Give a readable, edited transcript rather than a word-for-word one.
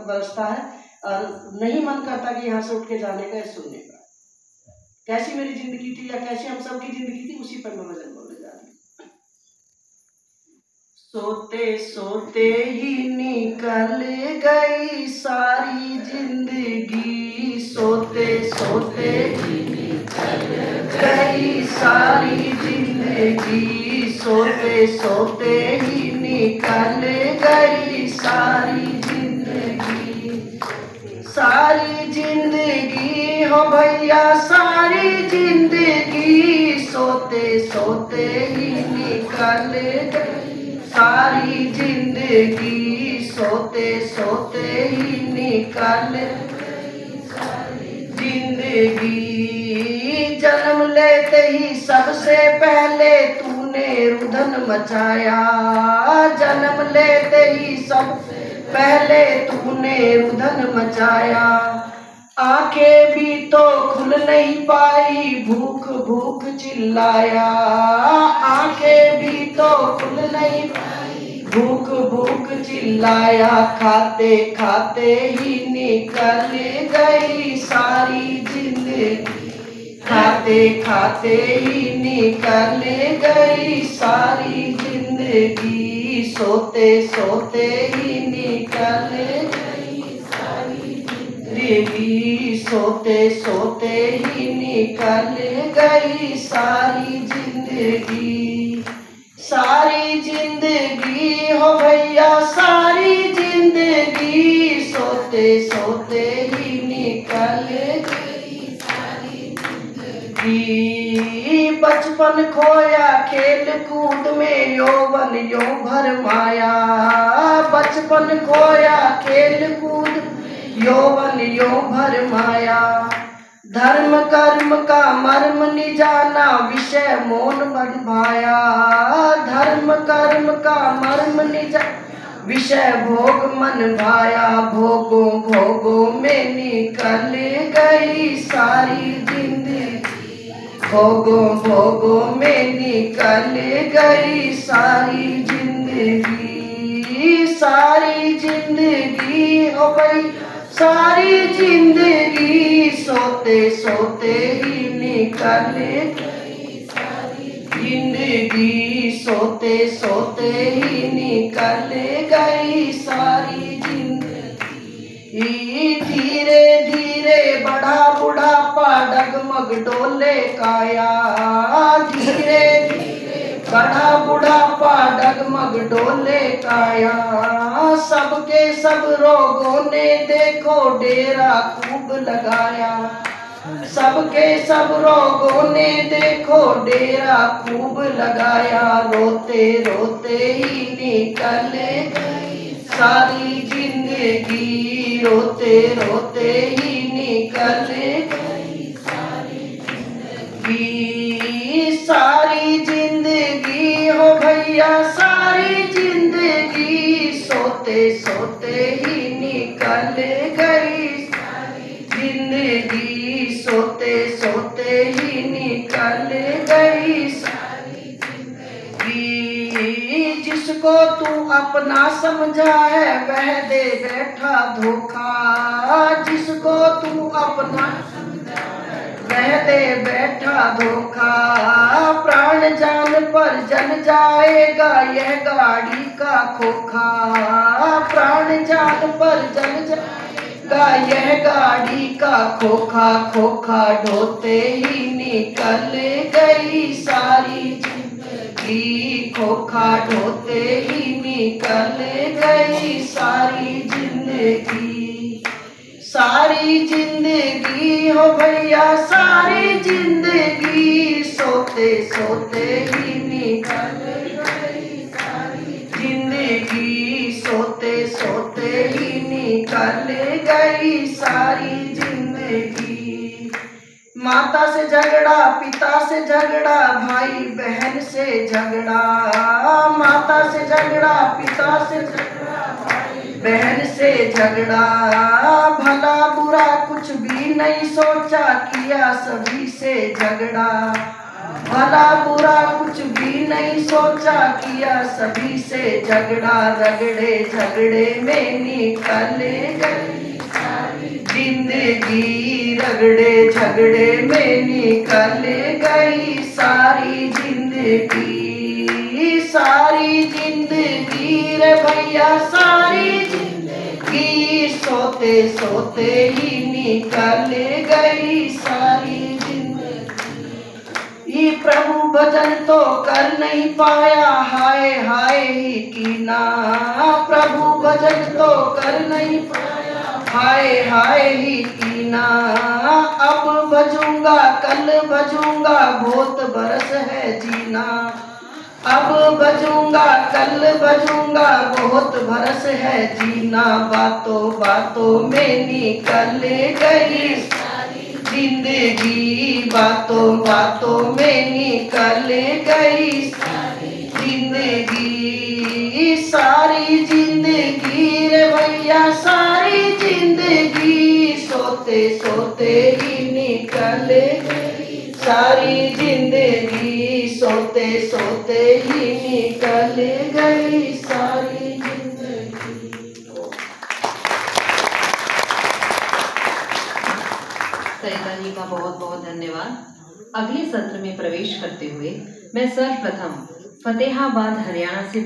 बरसता है और नहीं मन करता कि यहाँ से उठ के जाने का, सुनने का। कैसी मेरी जिंदगी थी या कैसी हम सबकी जिंदगी थी, उसी पर मैं भजन बोलने जा रही हूँ। सोते सोते ही निकल गई सारी जिंदगी, सोते सोते ही निकल गई सारी जिंदगी, सोते सोते ही निकल गई सारी जिंदगी, सारी जिंदगी हो भैया सारी जिंदगी, सोते सोते ही निकल गई सारी जिंदगी, सोते सोते ही निकल गई सारी जिंदगी। जन्म लेते ही सबसे पहले तूने रुदन मचाया, जन्म लेते ही सबसे पहले तूने रुदन मचाया, आंखें भी तो खुल नहीं पाई भूख भूख चिल्लाया, आंखें भी तो खुल नहीं पाई भूख भूख चिल्लाया, खाते खाते ही निकल गई सारी जिंदगी, खाते खाते ही निकल गई सारी जिंदगी, सोते सोते ही निकल गई सारी जिंदगी, सोते सोते ही निकल गई सारी जिंदगी, सारी जिंदगी हो भैया सारी जिंदगी, सोते सोते ही निकल गई सारी जिंदगी। बचपन खोया खेल कूद में यौवन यो भरमाया, बचपन खोया खेल कूद यौवन यो भरमाया, धर्म कर्म का मर्म नि जाना विषय मौन बढ़ाया, धर्म कर्म का मर्म नि जाना विषय भोग मन भाया, भोगों भोगों में निकल गई सारी जिंदगी, भोगों भोगों में निकल गई सारी जिंदगी, सारी जिंदगी हो गई सारी जिंदगी, सोते सोते ही निकल गई सारी जिंदगी, सोते सोते ही निकल गई सारी जिंदगी। धीरे धीरे बढ़ा बुढ़ापा डगमग डोले काया, धीरे धीरे बढ़ा बुढ़ापा डगमग डोले काया, सबके सब रोगों ने देखो डेरा खूब लगाया, सबके सब रोगों ने देखो डेरा खूब लगाया, रोते रोते ही निकल गई सारी जिंदगी, रोते रोते ही निकल गई सारी जिंदगी, सारी जिंदगी हो भैया सारी जिंदगी, सोते सोते ही निकल गई सारी जिंदगी, सोते सोते ही निकल गई सारी जिंदगी। जिसको तू अपना समझा है वह दे बैठा धोखा, जिसको तू अपना वह दे बैठा धोखा, प्राण जान पर जल जाएगा यह गाड़ी का खोखा, प्राण जान पर जल जाएगा यह गाड़ी का खोखा, खोखा ढोते ही निकल गई सारी जिंदगी, खोखा ढोते ही निकल गई सारी जिंदगी, सारी जिंदगी हो भैया सारी जिंदगी, सोते सोते ही निकल गई सारी जिंदगी, सोते सोते ही निकल गई सारी जिंदगी। माता से झगड़ा पिता से झगड़ा भाई बहन से झगड़ा, माता से झगड़ा पिता से झगड़ा बहन से झगड़ा, भला बुरा कुछ भी नहीं सोचा किया सभी से झगड़ा, भला बुरा कुछ भी नहीं सोचा, किया सभी से झगड़ा, रगड़े झगड़े में निकले गई जिंदगी, रगड़े झगड़े में निकले गई सारी जिंदगी, सारी जिंदगी रे भैया सारी जिंदगी, सोते सोते ही निकल गई सारी जिंदगी। ये प्रभु भजन तो कर नहीं पाया, हाय हाय ही कीना, प्रभु भजन तो कर नहीं पाया, हाय हाय ही कीना। अब भजूंगा कल भजूंगा, बहुत बरस है जीना, अब भजूंगा कल भजूंगा, बहुत बरस है जीना। बातों बातों में निकल गई जिंदगी, बातों बातों में निकल गई जिंदगी, सारी जिंदगी रे भैया सारी जिंदगी, सोते सोते ही निकल गई सारी जिंदगी, सोते सोते ही निकल गई सारी जिंदगी। सरिता जी का बहुत बहुत धन्यवाद। अगले सत्र में प्रवेश करते हुए मैं सर्वप्रथम फतेहाबाद हरियाणा से